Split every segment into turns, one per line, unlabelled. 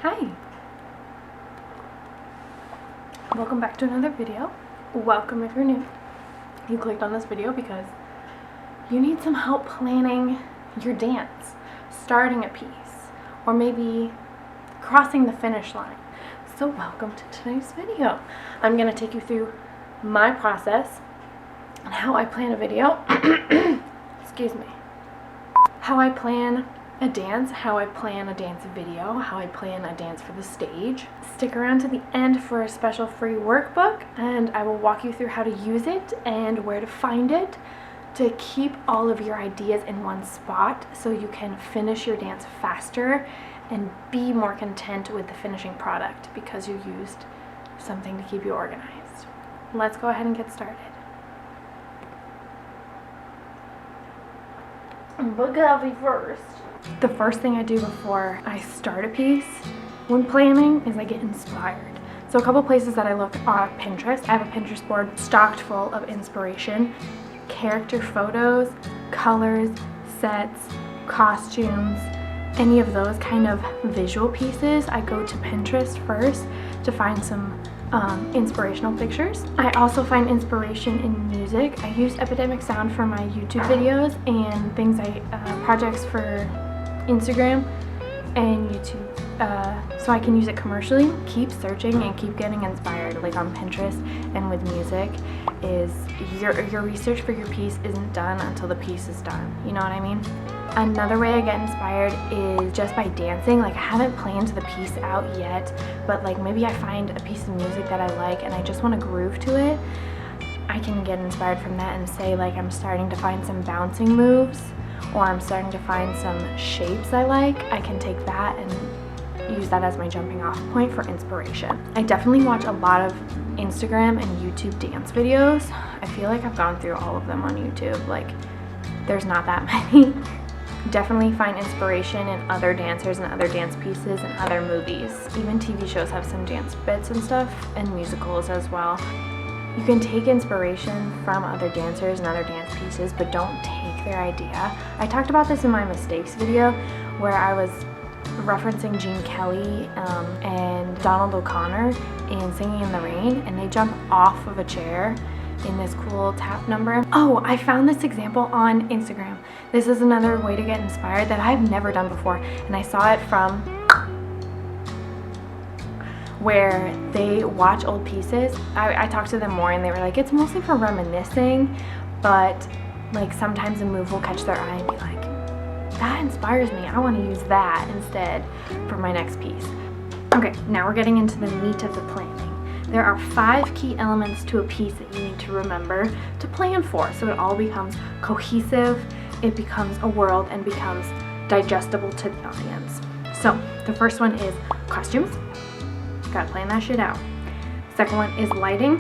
Hi! Welcome back to another video. Welcome if you're new. You clicked on this video because you need some help planning your dance, starting a piece, or maybe crossing the finish line. So welcome to today's video. I'm going to take you through my process and how I plan a video. Excuse me. How I plan a dance, how I plan a dance video, how I plan a dance for the stage. Stick around to the end for a special free workbook, and I will walk you through how to use it and where to find it to keep all of your ideas in one spot so you can finish your dance faster and be more content with the finishing product because you used something to keep you organized. Let's go ahead and get started. Boogie first. The first thing I do before I start a piece when planning is I get inspired. So a couple places that I look are Pinterest. I have a Pinterest board stocked full of inspiration, character photos, colors, sets, costumes, any of those kind of visual pieces. I go to Pinterest first to find some inspirational pictures. I also find inspiration in music. I use Epidemic Sound for my YouTube videos and things projects for Instagram and YouTube, so I can use it commercially. Keep searching and keep getting inspired. Like on Pinterest and with music, is your research for your piece isn't done until the piece is done. You know what I mean? Another way I get inspired is just by dancing. Like I haven't planned the piece out yet, but like maybe I find a piece of music that I like and I just want to groove to it. I can get inspired from that and say like I'm starting to find some bouncing moves, or I'm starting to find some shapes I like. I can take that and use that as my jumping off point for inspiration. I definitely watch a lot of Instagram and YouTube dance videos. I feel like I've gone through all of them on YouTube. Like there's not that many. Definitely find inspiration in other dancers and other dance pieces and other movies. Even TV shows have some dance bits and stuff, and musicals as well. You can take inspiration from other dancers and other dance pieces, but don't take their idea. I talked about this in my mistakes video where I was referencing Gene Kelly and Donald O'Connor in Singing in the Rain, and they jump off of a chair in this cool tap number. Oh, I found this example on Instagram. This is another way to get inspired that I've never done before, and I saw it from where they watch old pieces. I talked to them more and they were like, it's mostly for reminiscing, but like sometimes a move will catch their eye and be like, that inspires me, I want to use that instead for my next piece. Okay, now we're getting into the meat of the planning. There are 5 key elements to a piece that you need to remember to plan for so it all becomes cohesive, it becomes a world, and becomes digestible to the audience. So the first one is costumes. Gotta plan that shit out. Second one is lighting.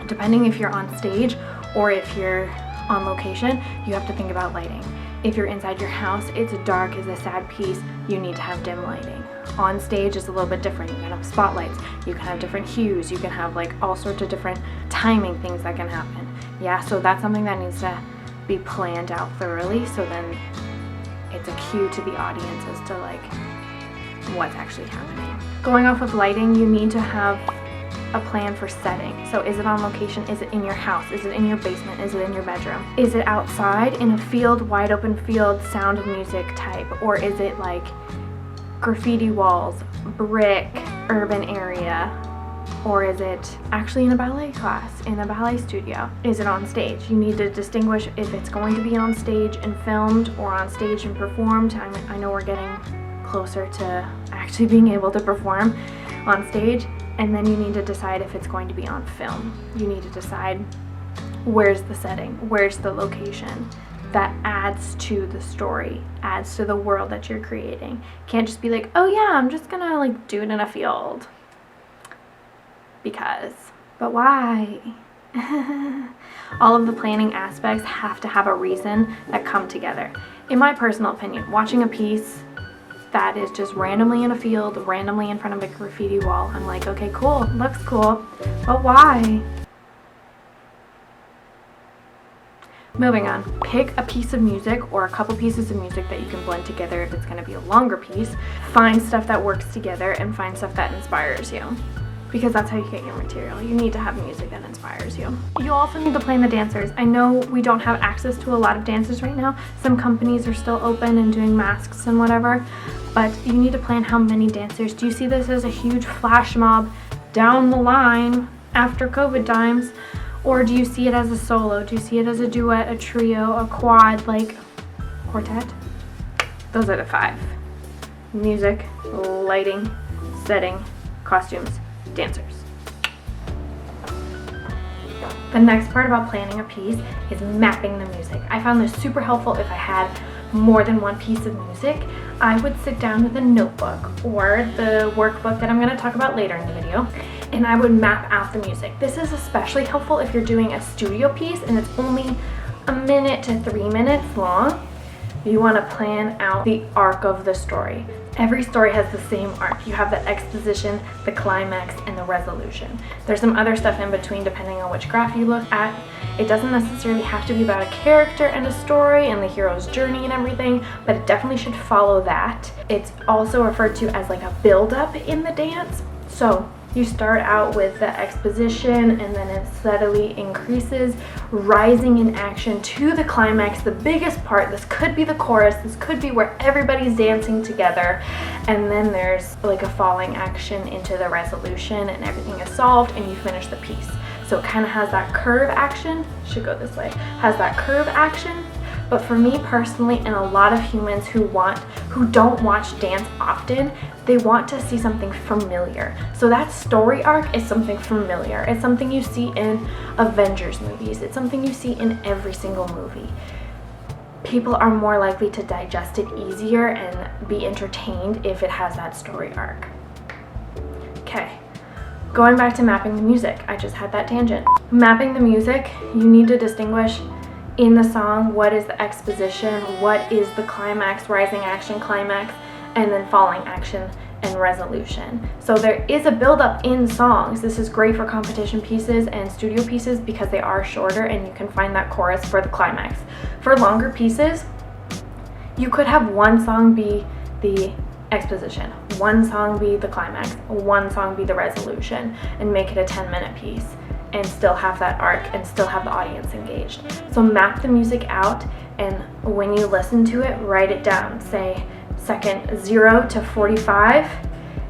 Depending if you're on stage or if you're on location, you have to think about lighting. If you're inside your house, it's dark, it's a sad piece, you need to have dim lighting. On stage is a little bit different. You can have spotlights, you can have different hues, you can have like all sorts of different timing things that can happen. Yeah, so that's something that needs to be planned out thoroughly, so then it's a cue to the audience as to like what's actually happening. Going off of lighting, you need to have a plan for setting. So is it on location? Is it in your house? Is it in your basement? Is it in your bedroom? Is it outside in a field, wide open field, Sound of Music type? Or is it like graffiti walls, brick, urban area? Or is it actually in a ballet class, in a ballet studio? Is it on stage? You need to distinguish if it's going to be on stage and filmed or on stage and performed. I know we're getting closer to actually being able to perform on stage, and then you need to decide if it's going to be on film. You need to decide where's the setting, where's the location. That adds to the story, adds to the world that you're creating. Can't just be like, oh yeah, I'm just gonna like do it in a field. Because, but why? All of the planning aspects have to have a reason that come together. In my personal opinion, watching a piece that is just randomly in a field, randomly in front of a graffiti wall, I'm like, okay, cool, looks cool, but why? Moving on, pick a piece of music or a couple pieces of music that you can blend together if it's going to be a longer piece. Find stuff that works together and find stuff that inspires you, because that's how you get your material. You need to have music that inspires you. You also need to plan the dancers. I know we don't have access to a lot of dancers right now. Some companies are still open and doing masks and whatever, but you need to plan how many dancers. Do you see this as a huge flash mob down the line after COVID times? Or do you see it as a solo? Do you see it as a duet, a trio, a quad, like quartet? Those are the 5. Music, lighting, setting, costumes, dancers. The next part about planning a piece is mapping the music. I found this super helpful if I had more than one piece of music. I would sit down with a notebook or the workbook that I'm going to talk about later in the video, and I would map out the music. This is especially helpful if you're doing a studio piece and it's only 1 minute to 3 minutes long. You want to plan out the arc of the story. Every story has the same arc. You have the exposition, the climax, and the resolution. There's some other stuff in between depending on which graph you look at. It doesn't necessarily have to be about a character and a story and the hero's journey and everything, but it definitely should follow that. It's also referred to as like a build-up in the dance. So you start out with the exposition and then it steadily increases, rising in action to the climax, the biggest part. This could be the chorus, this could be where everybody's dancing together, and then there's like a falling action into the resolution and everything is solved and you finish the piece. So it kind of has that curve action, should go this way, has that curve action. But for me personally, and a lot of humans who don't watch dance often, they want to see something familiar. So that story arc is something familiar. It's something you see in Avengers movies. It's something you see in every single movie. People are more likely to digest it easier and be entertained if it has that story arc. Okay, going back to mapping the music. I just had that tangent. Mapping the music, you need to distinguish in the song what is the exposition, what is the climax, rising action, climax, and then falling action and resolution. So there is a build-up in songs. This is great for competition pieces and studio pieces because they are shorter and you can find that chorus for the climax. For longer pieces, you could have one song be the exposition, one song be the climax, one song be the resolution, and make it a 10-minute piece and still have that arc and still have the audience engaged. So map the music out, and when you listen to it, write it down. Say second 0 to 45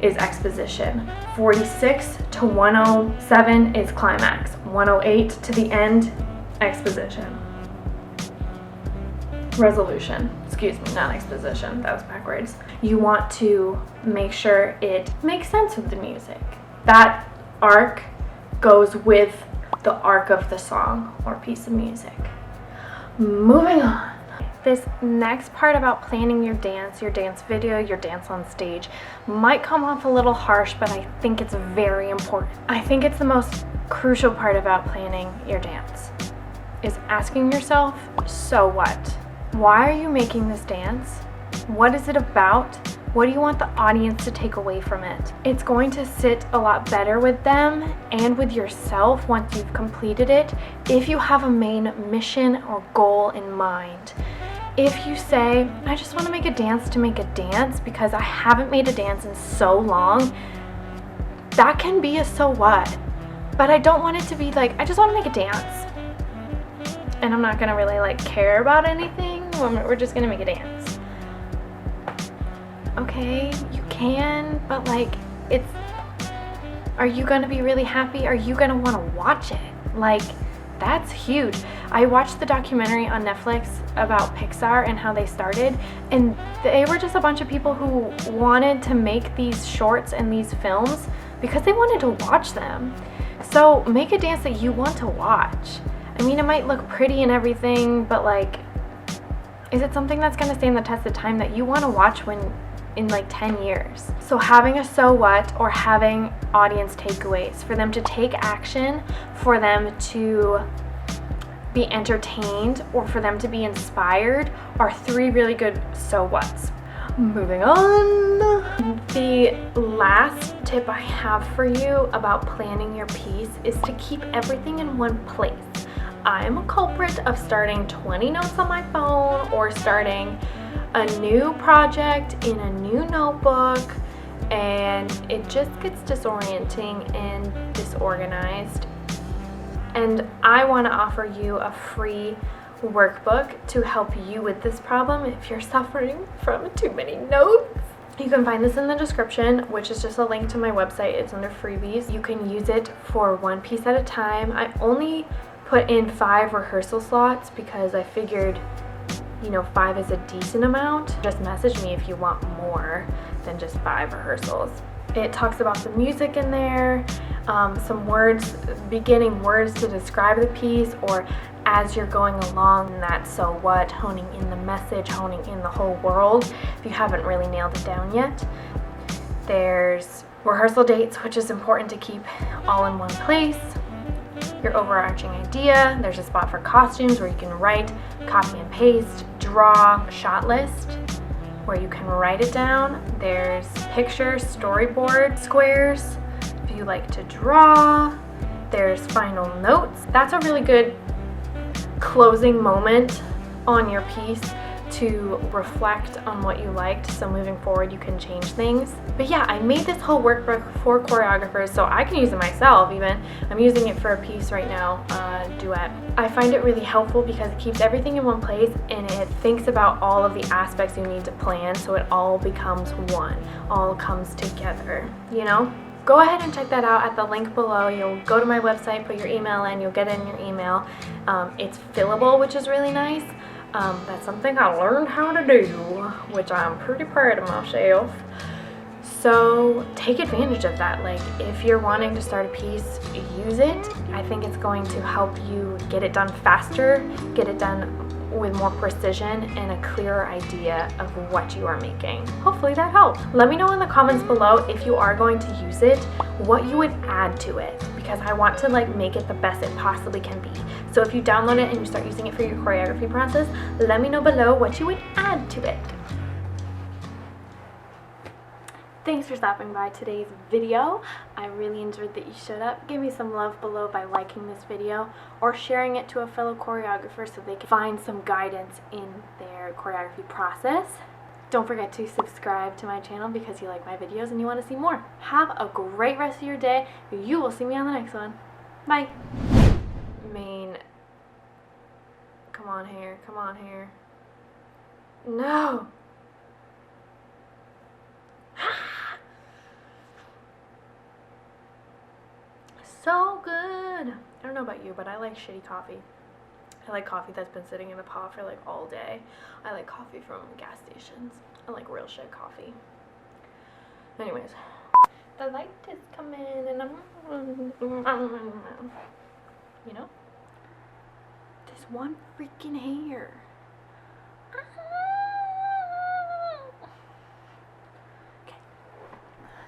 is exposition, 46 to 107 is climax, 108 to the end, exposition. Resolution, excuse me, not exposition, that was backwards. You want to make sure it makes sense with the music. That arc goes with the arc of the song or piece of music. Moving on. This next part about planning your dance video, your dance on stage might come off a little harsh, but I think it's very important. I think it's the most crucial part about planning your dance is asking yourself, so what? Why are you making this dance? What is it about? What do you want the audience to take away from it? It's going to sit a lot better with them and with yourself once you've completed it if you have a main mission or goal in mind. If you say, I just want to make a dance to make a dance because I haven't made a dance in so long, that can be a so what. But I don't want it to be like, I just want to make a dance. And I'm not going to really like care about anything. We're just going to make a dance. Okay, you can, but like, are you gonna be really happy? Are you gonna wanna watch it? Like, that's huge. I watched the documentary on Netflix about Pixar and how they started, and they were just a bunch of people who wanted to make these shorts and these films because they wanted to watch them. So make a dance that you want to watch. I mean, it might look pretty and everything, but like, is it something that's gonna stand the test of time that you wanna watch in like 10 years. So having a so what or having audience takeaways for them to take action, for them to be entertained, or for them to be inspired are 3 really good so whats. Moving on. The last tip I have for you about planning your piece is to keep everything in one place. I'm a culprit of starting 20 notes on my phone or starting a new project in a new notebook, and it just gets disorienting and disorganized. And I want to offer you a free workbook to help you with this problem if you're suffering from too many notes. You can find this in the description, which is just a link to my website. It's under freebies. You can use it for one piece at a time. I only put in 5 rehearsal slots because I figured, you know, 5 is a decent amount. Just message me if you want more than just 5 rehearsals. It talks about the music in there, some words, beginning words to describe the piece, or as you're going along, and that's so what, honing in the message, honing in the whole world, if you haven't really nailed it down yet. There's rehearsal dates, which is important to keep all in one place. Your overarching idea. There's a spot for costumes where you can write, copy and paste, draw, shot list, where you can write it down. There's pictures, storyboard squares, if you like to draw. There's final notes. That's a really good closing moment on your piece to reflect on what you liked, so moving forward you can change things. But yeah, I made this whole workbook for choreographers so I can use it myself even. I'm using it for a piece right now, duet. I find it really helpful because it keeps everything in one place and it thinks about all of the aspects you need to plan so it all becomes one, all comes together, you know? Go ahead and check that out at the link below. You'll go to my website, put your email in, you'll get it in your email. It's fillable, which is really nice. That's something I learned how to do, which I'm pretty proud of myself. So take advantage of that. Like, if you're wanting to start a piece, use it. I think it's going to help you get it done faster, get it done with more precision and a clearer idea of what you are making. Hopefully that helped. Let me know in the comments below if you are going to use it, what you would add to it, because I want to like make it the best it possibly can be. So if you download it and you start using it for your choreography process, let me know below what you would add to it. Thanks for stopping by today's video. I really enjoyed that you showed up. Give me some love below by liking this video or sharing it to a fellow choreographer so they can find some guidance in their choreography process. Don't forget to subscribe to my channel because you like my videos and you want to see more. Have a great rest of your day. You will see me on the next one. Bye. Come on here. Come on here. No. So good. I don't know about you, but I like shitty coffee. I like coffee that's been sitting in the pot for like all day. I like coffee from gas stations. I like real shit coffee. Anyways, the light is coming and I'm, you know, this one freaking hair.